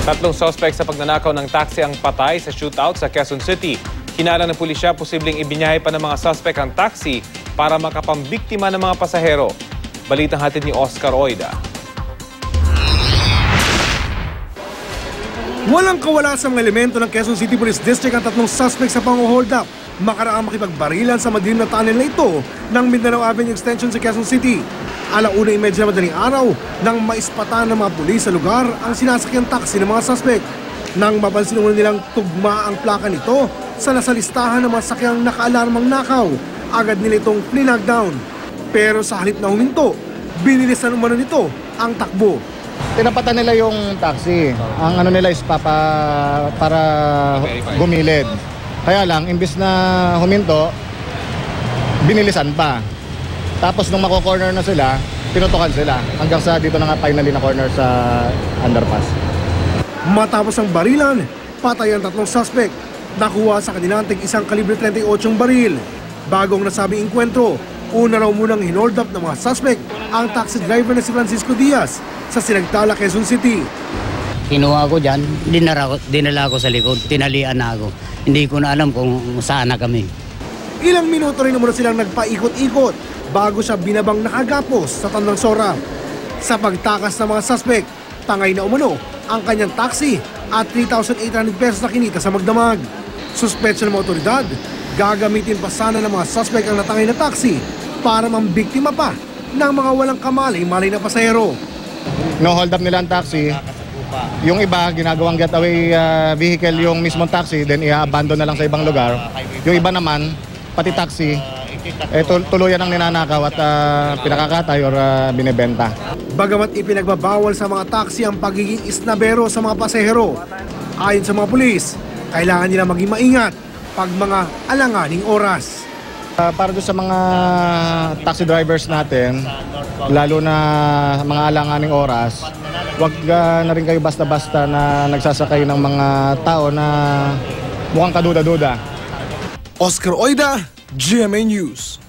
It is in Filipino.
Tatlong suspect sa pagnanakaw ng taxi ang patay sa shootout sa Quezon City. Hinala ng pulisya, posibleng ibinyahe pa ng mga suspect ang taxi para makapambiktima ng mga pasahero. Balitang hatid ni Oscar Oida. Walang kawala sa mga elemento ng Quezon City Police District ang tatlong suspect sa pang-hold up. Makaraang makipagbarilan sa madilim na tunnel na ito ng Mindanao Avenue Extension sa Quezon City. 1:30 na madaling araw nang maispatan ng mga pulis sa lugar ang sinasakyang taxi ng mga suspect. Nang mapansin naman nilang tugma ang plaka nito sa nasa listahan ng mga sakyang nakaalarmang nakaw, agad nila itong flinagdown. Pero sa halip na huminto, binilisan umano nito ang takbo. Tinapatan nila yung taxi. Ang ano nila is para gumilid. Kaya lang, imbis na huminto, binilisan pa. Tapos nung mako-corner na sila, pinutukan sila. Hanggang sa dito na nga finally na corner sa underpass. Matapos ang barilan, patay ang tatlong suspect. Nakuha sa kanilang tig-isang kalibre 38 baril. Bagong nasabing inkwentro, una raw munang hinold up ng mga suspect ang taxi driver na si Francisco Diaz sa Sinagtala, Quezon City. Kinuha ko dyan, dinala ko sa likod, tinalian na ako. Hindi ko na alam kung saan na kami. Ilang minuto rin naman silang nagpaikot-ikot bago siya binabang nakagapos sa Tandang Sora. Sa pagtakas ng mga suspect, tangay na umano ang kanyang taxi at 3,800 pesos na kinita sa magdamag. Suspetsya ng mga otoridad, gagamitin pa sana ng mga suspect ang natangay na taxi para mambiktima pa ng mga walang kamalay-malay na pasahero. No-hold up nila ang taxi. Yung iba, ginagawang getaway vehicle yung mismong taxi, then i-abandon na lang sa ibang lugar. Yung iba naman, pati taxi, tuluyan ang ninanakaw at pinakakatay or binibenta. Bagamat ipinagbabawal sa mga taxi ang pagiging isnabero sa mga pasahero, ayon sa mga pulis, kailangan nila maging maingat pag mga alanganing oras. Para doon sa mga taxi drivers natin, lalo na mga alanganing oras, wag na rin kayo basta-basta na nagsasakay ng mga tao na mukhang kaduda-duda. Oscar Oida, GMA News.